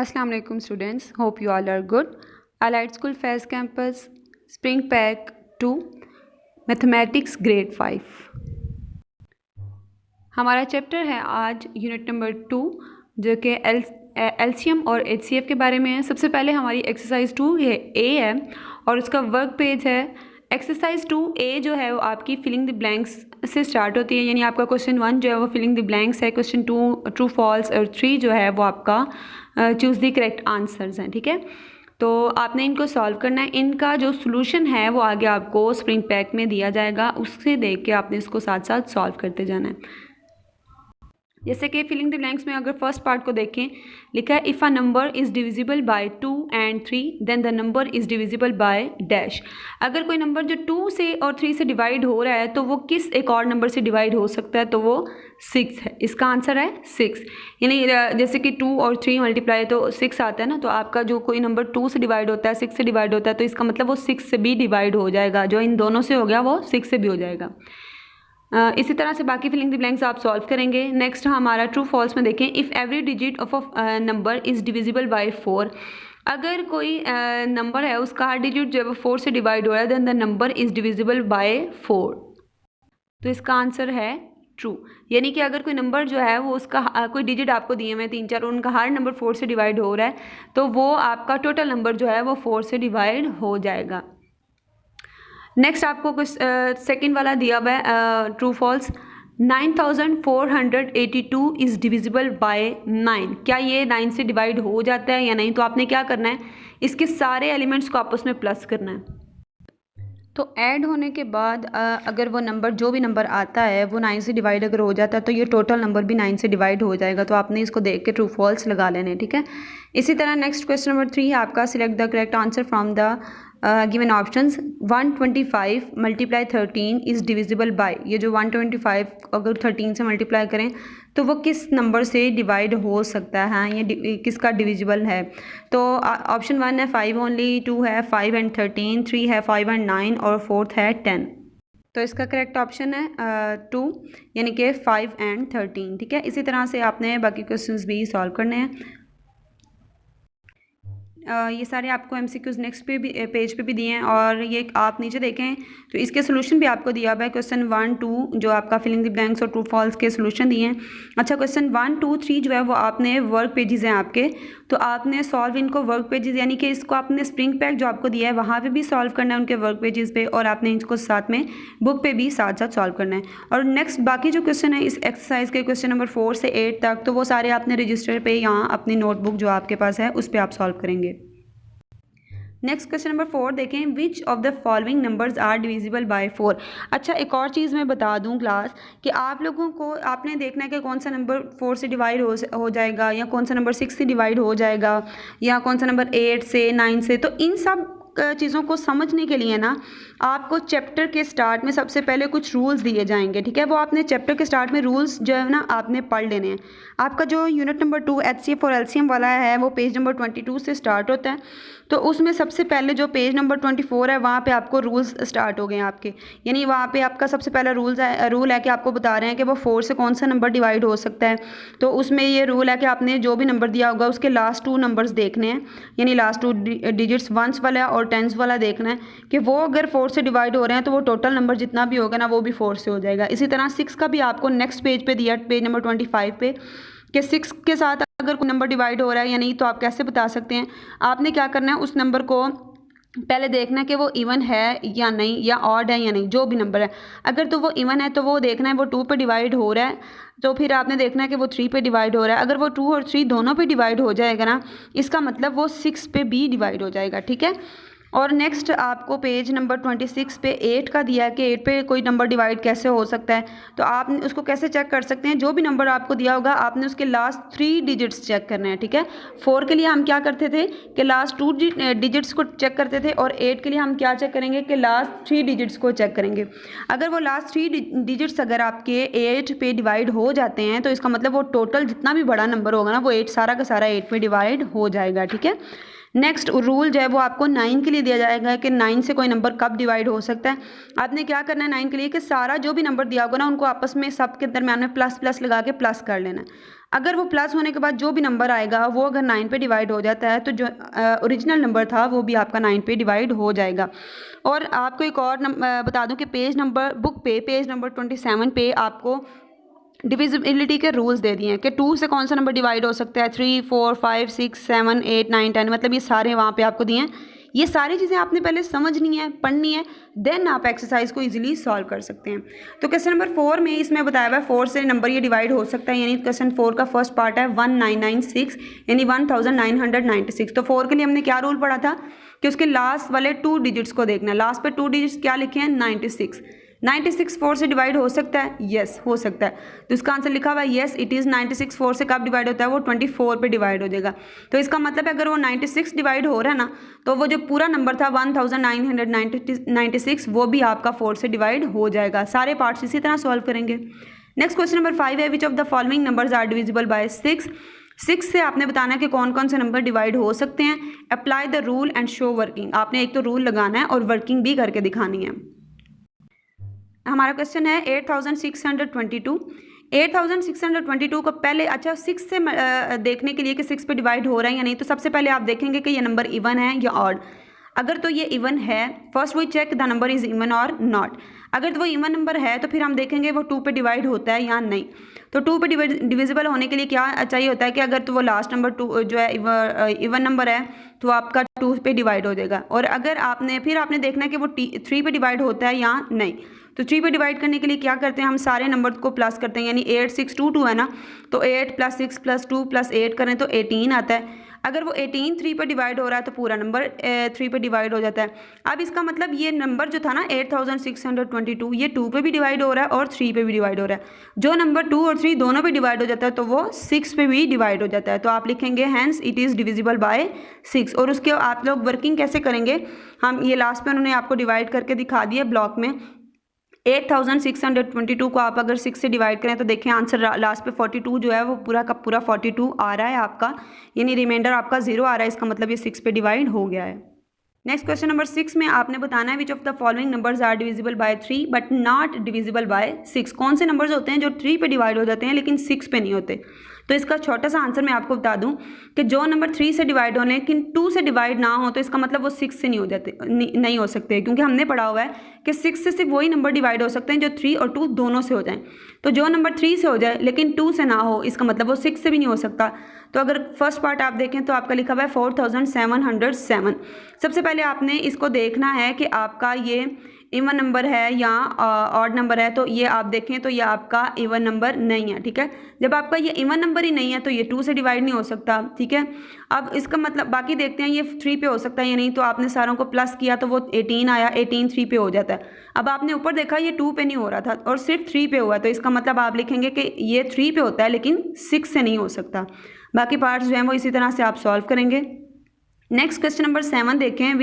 Assalamu alaikum students, hope you all are good. Allied School Fairs Campus Spring Pack 2 Mathematics Grade 5 हमारा chapter है आज unit number 2 जो कि LCM और HCF के बारे में है। सबसे पहले हमारी एक्सरसाइज 2 ये ए है और उसका वर्क पेज है। एक्सरसाइज 2 ए जो है वो आपकी फिलिंग द ब्लैंक्स से स्टार्ट होती है, यानी आपका क्वेश्चन 1 जो है वो फिलिंग द ब्लैंक्स है, क्वेश्चन 2 ट्रू फॉल्स और 3 जो है वो आपका चूज़ द करेक्ट आंसर्स हैं। ठीक है, तो आपने इनको सॉल्व करना है। इनका जो सोल्यूशन है वो आगे आपको स्प्रिंग पैक में दिया जाएगा, उससे देख के आपने इसको साथ साथ सॉल्व करते जाना है। जैसे कि फिलिंग द ब्लैंक्स में अगर फर्स्ट पार्ट को देखें, लिखा है if a number is divisible by 2 and 3 then the number is divisible by dash. अगर कोई नंबर जो 2 से और 3 से डिवाइड हो रहा है तो वो किस एक और नंबर से डिवाइड हो सकता है, तो वो 6 है। इसका आंसर है 6। यानी जैसे कि 2 और 3 मल्टीप्लाई तो 6 आता है ना, तो आपका जो कोई नंबर 2 से डिवाइड होता है, 6 से डिवाइड होता है, तो इसका मतलब वो 6 से भी डिवाइड हो जाएगा। जो इन दोनों से हो गया वो 6 से भी हो जाएगा। इसी तरह से बाकी फिलिंग द ब्लैंक्स आप सॉल्व करेंगे। नेक्स्ट हमारा ट्रू फॉल्स में देखें, if every digit of a number is divisible by 4। अगर कोई नंबर है उसका हर डिजिट जो है 4 से डिवाइड हो रहा है then the number is divisible by 4, तो इसका आंसर है ट्रू। यानी कि अगर कोई नंबर जो है वो उसका कोई डिजिट आपको दिए हुए 3-4 और उनका हर नंबर 4 से डिवाइड हो रहा है तो वो आपका टोटल नंबर जो है वो 4 से डिवाइड हो जाएगा। नेक्स्ट आपको कुछ सेकेंड वाला दिया हुआ है true false, 9482 is divisible by 9। क्या ये 9 से डिवाइड हो जाता है या नहीं? तो आपने क्या करना है, इसके सारे एलिमेंट्स को आपस में प्लस करना है। तो ऐड होने के बाद अगर वो नंबर जो भी नंबर आता है वो 9 से डिवाइड अगर हो जाता है तो ये टोटल नंबर भी 9 से डिवाइड हो जाएगा। तो आपने इसको देख के ट्रू फॉल्स लगा लेने। ठीक है, इसी तरह नेक्स्ट क्वेश्चन नंबर 3 है आपका, select the correct answer from the given options. 125 multiply 13 is divisible bye. ये जो 125 अगर 13 से मल्टीप्लाई करें तो वो किस नंबर से डिवाइड हो सकता है, ये किसका डिविजिबल है? तो ऑप्शन 1 है 5 ओनली, 2 है 5 and 13, 3 है 5 and 9 और 4th है 10। तो इसका करेक्ट ऑप्शन है 2 यानी कि 5 and 13। ठीक है, इसी तरह से आपने बाकी क्वेश्चंस भी सॉल्व करने हैं। ये सारे आपको एमसीक्यूज नेक्स्ट पेज पे भी दिए हैं और ये आप नीचे देखें तो इसके सोल्यूशन भी आपको दिया हुआ है। क्वेश्चन 1, 2 जो आपका फिलिंग द ब्लैंक्स और ट्रू फॉल्स के सोल्यूशन दिए हैं। अच्छा, क्वेश्चन 1, 2, 3 जो है वो आपने वर्क पेजेस हैं आपके, तो आपने सॉल्व इनको वर्क पेजेस यानी कि इसको आपने स्प्रिंग पैक जो आपको दिया है वहाँ पर भी सॉल्व करना है उनके वर्क पेजेस पे, और आपने इसको साथ में बुक पे भी साथ साथ सॉल्व करना है। और नेक्स्ट बाकी जो क्वेश्चन है इस एक्सरसाइज के क्वेश्चन नंबर 4 से 8 तक, तो वो सारे आपने रजिस्टर पे यहाँ अपनी नोटबुक जो आपके पास है उस पर आप सॉल्व करेंगे। नेक्स्ट क्वेश्चन नंबर 4 देखें, which of the following numbers are divisible by 4। अच्छा, एक और चीज़ मैं बता दूं क्लास कि आप लोगों को आपने देखना है कि कौन सा नंबर 4 से डिवाइड हो जाएगा, या कौन सा नंबर 6 से डिवाइड हो जाएगा, या कौन सा नंबर 8 से 9 से। तो इन सब चीज़ों को समझने के लिए ना आपको चैप्टर के स्टार्ट में सबसे पहले कुछ रूल्स दिए जाएंगे। ठीक है, वो आपने चैप्टर के स्टार्ट में रूल्स जो है ना आपने पढ़ लेने हैं। आपका जो यूनिट नंबर 2 एचसीएफ और एलसीएम वाला है वो पेज नंबर 22 से स्टार्ट होता है, तो उसमें सबसे पहले जो पेज नंबर 24 है वहाँ पे आपको रूल्स स्टार्ट हो गए हैं आपके। यानी वहाँ पे आपका सबसे पहला रूल है कि आपको बता रहे हैं कि वो 4 से कौन सा नंबर डिवाइड हो सकता है। तो उसमें ये रूल है कि आपने जो भी नंबर दिया होगा उसके लास्ट 2 नंबर्स देखने हैं, यानी लास्ट 2 डिजिट्स वंस वाला और टेंस वाला देखना है कि वो अगर 4 से डिवाइड हो रहे हैं तो वो टोटल नंबर जितना भी होगा ना वो भी 4 से हो जाएगा। इसी तरह 6 का भी आपको नेक्स्ट पेज पे दिया, पेज नंबर 25 पे, कि 6 के साथ अगर कोई नंबर डिवाइड हो रहा है या नहीं तो आप कैसे बता सकते हैं। आपने क्या करना है, उस नंबर को पहले देखना है कि वो इवन है या नहीं, या ऑड है या नहीं। जो भी नंबर है अगर तो वो इवन है तो वो देखना है वो 2 पे डिवाइड हो रहा है, तो फिर आपने देखना है कि वो 3 पे डिवाइड हो रहा है। अगर वो 2 और 3 दोनों पे डिवाइड हो जाएगा ना, इसका मतलब वो 6 पे भी डिवाइड हो जाएगा। ठीक है, और नेक्स्ट आपको पेज नंबर 26 पे 8 का दिया है कि 8 पे कोई नंबर डिवाइड कैसे हो सकता है। तो आप उसको कैसे चेक कर सकते हैं, जो भी नंबर आपको दिया होगा आपने उसके लास्ट 3 डिजिट्स चेक करने हैं। ठीक है, 4 के लिए हम क्या करते थे कि लास्ट 2 डिजिट्स को चेक करते थे, और 8 के लिए हम क्या चेक करेंगे कि लास्ट 3 डिजिट्स को चेक करेंगे। अगर वो लास्ट 3 डिजिट्स अगर आपके 8 पे डिवाइड हो जाते हैं तो इसका मतलब वो टोटल जितना भी बड़ा नंबर होगा ना वो 8 सारा का सारा 8 पे डिवाइड हो जाएगा। ठीक है, नेक्स्ट रूल जो है वो आपको 9 के लिए दिया जाएगा कि 9 से कोई नंबर कब डिवाइड हो सकता है। आपने क्या करना है 9 के लिए कि सारा जो भी नंबर दिया होगा ना उनको आपस में सबके दरम्यान में प्लस प्लस लगा के प्लस कर लेना है। अगर वो प्लस होने के बाद जो भी नंबर आएगा वो अगर 9 पे डिवाइड हो जाता है तो जो ओरिजिनल नंबर था वो भी आपका 9 पे डिवाइड हो जाएगा। और आपको एक और बता दूं कि पेज नंबर बुक पे पेज नंबर 27 पे आपको डिविजिबिलिटी के रूल्स दे दिए हैं कि 2 से कौन सा नंबर डिवाइड हो सकता है, 3, 4, 5, 6, 7, 8, 9, 10, मतलब ये सारे वहाँ पे आपको दिए हैं। ये सारी चीज़ें आपने पहले समझनी है, पढ़नी है, देन आप एक्सरसाइज को इजीली सॉल्व कर सकते हैं। तो क्वेश्चन नंबर 4 में इसमें बताया हुआ है 4 से नंबर ये डिवाइड हो सकता है, यानी क्वेश्चन 4 का फर्स्ट पार्ट है 1996 यानी 1996। तो 4 के लिए हमने क्या रूल पढ़ा था कि उसके लास्ट वाले 2 डिजिट्स को देखना है। लास्ट पे 2 डिजिट्स क्या लिखे हैं 96। 96 4 से डिवाइड हो सकता है, यस हो सकता है। तो इसका आंसर लिखा हुआ है यस इट इज़ 96। 4 से कब डिवाइड होता है वो 24 पे डिवाइड हो जाएगा। तो इसका मतलब है अगर वो 96 डिवाइड हो रहा है ना तो वो जो पूरा नंबर था 1996 वो भी आपका 4 से डिवाइड हो जाएगा। सारे पार्ट्स इसी तरह सॉल्व करेंगे। नेक्स्ट क्वेश्चन नंबर 5 है which of the following numbers are divisible by 6। 6 से आपने बताना है कि कौन कौन से नंबर डिवाइड हो सकते हैं। Apply the rule and show working. आपने एक तो रूल लगाना है और वर्किंग भी करके दिखानी है। हमारा क्वेश्चन है 8622। 8622 को पहले अच्छा 6 से देखने के लिए कि 6 पे डिवाइड हो रहा है या नहीं, तो सबसे पहले आप देखेंगे कि ये नंबर इवन है या ऑड। अगर तो ये इवन है, first we check the number is even और नॉट। अगर तो वो इवन नंबर है तो फिर हम देखेंगे वो 2 पे डिवाइड होता है या नहीं। तो 2 पे डिविजिबल होने के लिए क्या चाहिए होता है कि अगर तो वो लास्ट नंबर 2 जो है इवन नंबर है तो आपका 2 पे डिवाइड हो जाएगा। और अगर आपने देखना है कि वो 3 पे डिवाइड होता है या नहीं। तो 3 पे डिवाइड करने के लिए क्या करते हैं हम सारे नंबर को प्लस करते हैं, यानी 8622 है ना, तो 8 + 6 + 2 + 8 करें तो 18 आता है। अगर वो 18 3 पे डिवाइड हो रहा है तो पूरा नंबर 3 पे डिवाइड हो जाता है। अब इसका मतलब ये नंबर जो था ना 8622 ये 2 पे भी डिवाइड हो रहा है और 3 पे भी डिवाइड हो रहा है। जो नंबर 2 और 3 दोनों पे डिवाइड हो जाता है तो वो 6 पे भी डिवाइड हो जाता है। तो आप लिखेंगे hence it is divisible by 6। और उसके आप लोग वर्किंग कैसे करेंगे, हम ये लास्ट में उन्होंने आपको डिवाइड करके दिखा दिया ब्लॉक में। 8622 को आप अगर 6 से डिवाइड करें तो देखें आंसर लास्ट पे 42 जो है वो पूरा का पूरा 42 आ रहा है आपका, यानी रिमाइंडर आपका 0 आ रहा है। इसका मतलब ये 6 पे डिवाइड हो गया है। नेक्स्ट क्वेश्चन नंबर 6 में आपने बताना है which of the following numbers are divisible by 3 but not divisible by 6। कौन से नंबर्स होते हैं जो 3 पे डिवाइड हो जाते हैं लेकिन 6 पे नहीं होते। तो इसका छोटा सा आंसर मैं आपको बता दूं कि जो नंबर 3 से डिवाइड हो लेकिन 2 से डिवाइड ना हो तो इसका मतलब वो 6 से नहीं हो जाते, नहीं हो सकते, क्योंकि हमने पढ़ा हुआ है कि 6 से सिर्फ वही नंबर डिवाइड हो सकते हैं जो 3 और 2 दोनों से हो जाएं। तो जो नंबर 3 से हो जाए लेकिन 2 से ना हो इसका मतलब वो 6 से भी नहीं हो सकता। तो अगर फर्स्ट पार्ट आप देखें तो आपका लिखा हुआ है 4707। सबसे पहले आपने इसको देखना है कि आपका ये इवन नंबर है या ऑड नंबर है। तो ये आप देखें तो ये आपका इवन नंबर नहीं है, ठीक है। जब आपका ये इवन नंबर ही नहीं है तो ये 2 से डिवाइड नहीं हो सकता, ठीक है। अब इसका मतलब बाकी देखते हैं ये 3 पे हो सकता है या नहीं। तो आपने सारों को प्लस किया तो वो 18 आया, 18 3 पे हो जाता है। अब आपने ऊपर देखा ये 2 पे नहीं हो रहा था और सिर्फ 3 पे हुआ, तो इसका मतलब आप लिखेंगे कि ये 3 पे होता है लेकिन 6 से नहीं हो सकता। बाकी पार्ट्स जो हैं वो इसी तरह से आप सॉल्व करेंगे। नेक्स्ट क्वेश्चन नंबर 7 देखें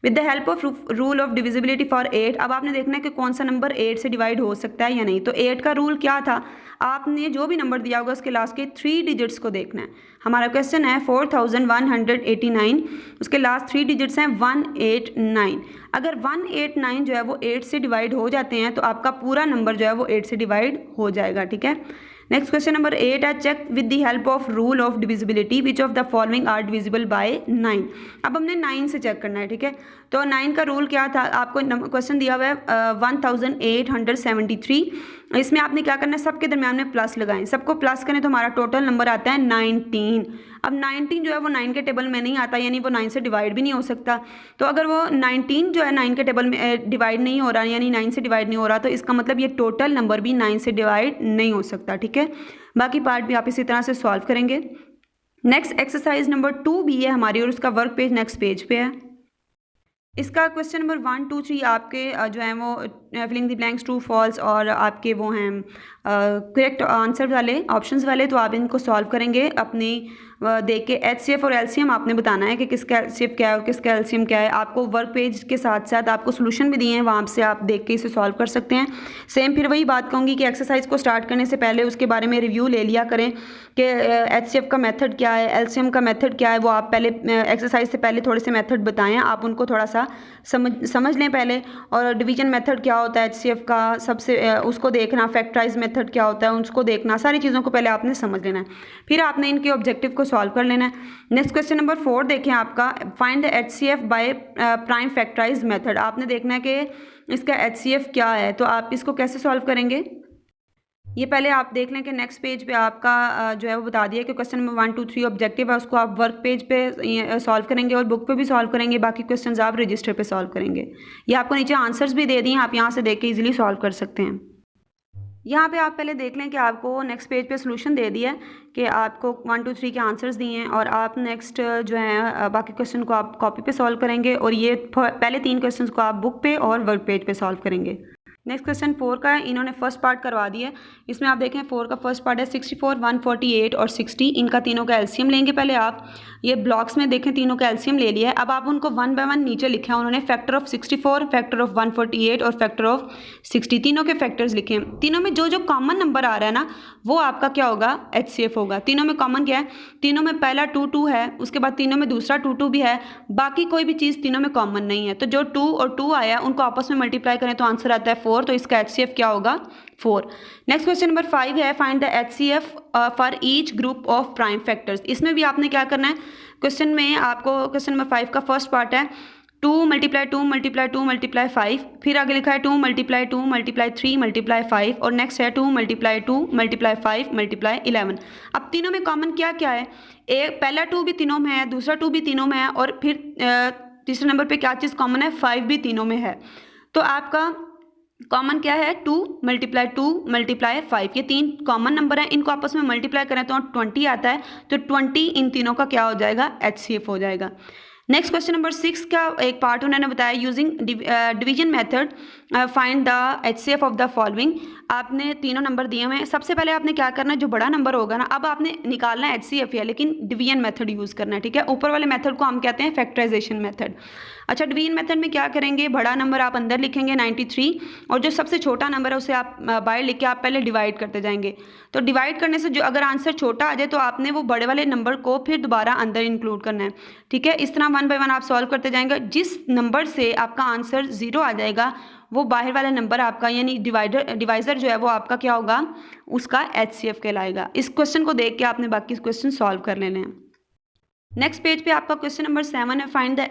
with the help of rule of divisibility for 8। अब आपने देखना है कि कौन सा नंबर 8 से डिवाइड हो सकता है या नहीं। तो 8 का रूल क्या था, आपने जो भी नंबर दिया होगा उसके लास्ट के 3 डिजिट्स को देखना है। हमारा क्वेश्चन है 4189, उसके लास्ट 3 डिजिट्स हैं 189। अगर 189 जो है वो 8 से डिवाइड हो जाते हैं तो आपका पूरा नंबर जो है वो 8 से डिवाइड हो जाएगा, ठीक है। नेक्स्ट क्वेश्चन नंबर 8 है check with the help of rule of divisibility which of the following are divisible by 9। अब हमने 9 से चेक करना है, ठीक है। तो 9 का रूल क्या था, आपको क्वेश्चन दिया हुआ है 1873। इसमें आपने क्या करना है, सबके दरमियान में प्लस लगाएं, सबको प्लस करें तो हमारा टोटल नंबर आता है 19। अब 19 जो है वो 9 के टेबल में नहीं आता, यानी वो 9 से डिवाइड भी नहीं हो सकता। तो अगर वो 19 जो है 9 के टेबल में डिवाइड नहीं हो रहा, यानी 9 से डिवाइड नहीं हो रहा, तो इसका मतलब ये टोटल नंबर भी 9 से डिवाइड नहीं हो सकता, ठीक है। बाकी पार्ट भी आप इसी तरह से सॉल्व करेंगे। नेक्स्ट एक्सरसाइज नंबर 2 भी है हमारी और उसका वर्क पेज नेक्स्ट पेज पे है। इसका क्वेश्चन नंबर 1 2 3 आपके जो है वो filling the blanks true false और आपके वो हैं करेक्ट आंसर वाले ऑप्शंस वाले, तो आप इनको सॉल्व करेंगे अपनी देख के। HCF और LCM आपने बताना है कि किसका HCF क्या है और किसका LCM क्या है। आपको वर्क पेज के साथ साथ आपको सोल्यूशन भी दिए हैं, वहाँ से आप देख के इसे सॉल्व कर सकते हैं। सेम फिर वही बात कहूँगी कि एक्सरसाइज को स्टार्ट करने से पहले उसके बारे में रिव्यू ले लिया करें कि HCF का मेथड क्या है, LCM का मेथड क्या है। वो आप पहले एक्सरसाइज से पहले थोड़े से मेथड बताएं, आप उनको थोड़ा सा समझ लें पहले। और डिवीजन मेथड क्या होता है HCF का, सबसे उसको देखना, फैक्टराइज मेथड क्या होता है उसको देखना, सारी चीज़ों को पहले आपने समझ लेना है, फिर आपने इनके ऑब्जेक्टिव को सॉल्व कर लेना है। नेक्स्ट क्वेश्चन नंबर 4 देखें आपका, find the HCF by prime factorize method. आपने देखना है कि इसका HCF क्या है, तो आप इसको कैसे सॉल्व करेंगे ये पहले आप देख लें कि नेक्स्ट पेज पे आपका जो है वो बता दिया कि क्वेश्चन नंबर 1 2 3 ऑब्जेक्टिव है, उसको आप वर्क पेज पे सॉल्व करेंगे और बुक पे भी सॉल्व करेंगे। बाकी क्वेश्चंस आप रजिस्टर पे सॉल्व करेंगे। ये आपको नीचे आंसर्स भी दे दिए, आप यहाँ से देख के इजीली सॉल्व कर सकते हैं। यहाँ पे आप पहले देख लें कि आपको नेक्स्ट पेज पे सोल्यूशन दे दिया है कि आपको 1 2 3 के आंसर्स दिए हैं, और आप नेक्स्ट जो है बाकी क्वेश्चन को आप कॉपी पे सॉल्व करेंगे, और ये पहले 3 क्वेश्चन को आप बुक पे और वर्क पेज पे सॉल्व करेंगे। नेक्स्ट क्वेश्चन 4 का है, इन्होंने फर्स्ट पार्ट करवा दिया है। इसमें आप देखें 4 का फर्स्ट पार्ट है 64, 148 और 60। इनका तीनों का एलसीएम लेंगे पहले आप। ये ब्लॉक्स में देखें तीनों का एलसीएम ले लिया है। अब आप उनको 1 बाय 1 नीचे लिखा है उन्होंने, फैक्टर ऑफ 64, फैक्टर ऑफ 148 और फैक्टर ऑफ 60, तीनों के फैक्टर्स लिखे हैं। तीनों में जो जो कॉमन नंबर आ रहा है ना वो आपका क्या होगा, HCF होगा। तीनों में कॉमन क्या है, तीनों में पहला 2 2 है, उसके बाद तीनों में दूसरा 2 2 भी है, बाकी कोई भी चीज़ तीनों में कॉमन नहीं है। तो जो 2 और 2 आया उनको आपस में मल्टीप्लाई करें तो आंसर आता है 4, तो इसका HCF क्या होगा 4। नेक्स्ट क्वेश्चन नंबर 5 है, find the HCF for each group of prime factors. इसमें भी आपने क्या करना है, क्वेश्चन में आपको क्वेश्चन नंबर 5 का फर्स्ट पार्ट है 2 × 2 × 2 × 5, फिर आगे लिखा है 2 × 2 × 3 × 5, और नेक्स्ट है 2 × 2 × 5 × 11। अब तीनों में कॉमन क्या क्या है, एक पहला 2 भी तीनों में है, दूसरा 2 भी तीनों में है, और फिर तीसरे नंबर पे क्या चीज़ कॉमन है, 5 भी तीनों में है। तो आपका कॉमन क्या है, 2 × 2 × 5, ये 3 कॉमन नंबर है, इनको आपस में मल्टीप्लाई करें तो 20 आता है, तो 20 इन तीनों का क्या हो जाएगा, HCF हो जाएगा। नेक्स्ट क्वेश्चन नंबर 6 का एक पार्ट उन्होंने बताया, using division method find the HCF of the following. आपने तीनों नंबर दिए हुए हैं। सबसे पहले आपने क्या करना है, जो बड़ा नंबर होगा ना, अब आपने निकालना है HCF है, लेकिन डिवीजन मेथड यूज़ करना है, ठीक है। ऊपर वाले मेथड को हम कहते हैं फैक्टराइजेशन मेथड। अच्छा, डिवीजन मेथड में क्या करेंगे, बड़ा नंबर आप अंदर लिखेंगे 93, और जो सबसे छोटा नंबर है उसे आप बाहर लिख के आप पहले डिवाइड करते जाएंगे। तो डिवाइड करने से जो अगर आंसर छोटा आ जाए तो आपने वो बड़े वाले नंबर को फिर दोबारा अंदर इंक्लूड करना है, ठीक है। इस तरह 1 बाय 1 आप सॉल्व करते जाएंगे। जिस नंबर से आपका आंसर 0 आ जाएगा वो बाहर वाला नंबर आपका यानी डिवाइज़र जो है वो आपका क्या होगा, उसका HCF कहलाएगा। इस क्वेश्चन को देख के आपने बाकी क्वेश्चन सॉल्व कर लेने हैं। नेक्स्ट पेज पे आपका क्वेश्चन नंबर 7 है, find the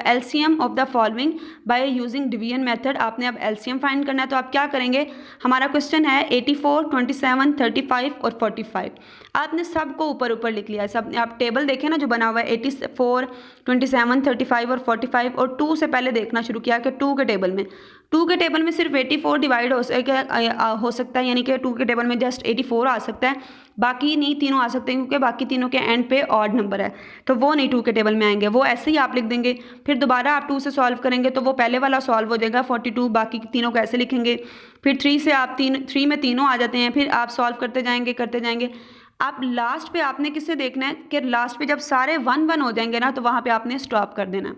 LCM of the following by using division method. आपने अब LCM फाइंड करना है, तो आप क्या करेंगे, हमारा क्वेश्चन है 84, 27, 35 और 45। आपने सबको ऊपर ऊपर लिख लिया है, सब आप टेबल देखें ना जो बना हुआ है 84, 27, 35 और 45, और 2 से पहले देखना शुरू किया कि 2 के टेबल में सिर्फ 84 डिवाइड हो सकता है, यानी कि 2 के टेबल में जस्ट 84 आ सकता है, बाकी नहीं तीनों आ सकते हैं, क्योंकि बाकी तीनों के एंड पे ऑड नंबर है, तो वो नहीं 2 के टेबल में आएंगे, वो ऐसे ही आप लिख देंगे। फिर दोबारा आप 2 से सॉल्व करेंगे तो वो पहले वाला सॉल्व हो जाएगा 42, बाकी तीनों को ऐसे लिखेंगे। फिर 3 से आप 3 में तीनों आ जाते हैं, फिर आप सॉल्व करते जाएंगे। आप लास्ट पे आपने किससे देखना है कि लास्ट पे जब सारे 1 1 हो जाएंगे ना, तो वहाँ पे आपने स्टॉप कर देना।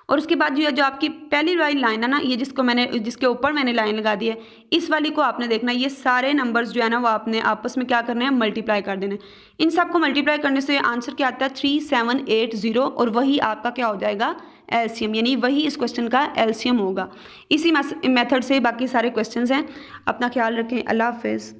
और उसके बाद जो आपकी पहली वाली लाइन है ना, ये जिसके ऊपर मैंने लाइन लगा दी है, इस वाली को आपने देखना है। ये सारे नंबर्स जो है ना वो आपने आपस में क्या करना है, मल्टीप्लाई कर देना है। इन सब को मल्टीप्लाई करने से आंसर क्या आता है 3780, और वही आपका क्या हो जाएगा LCM, यानी वही इस क्वेश्चन का LCM होगा। इसी मेथड से बाकी सारे क्वेश्चंस हैं। अपना ख्याल रखें, अल्लाह हाफिज़।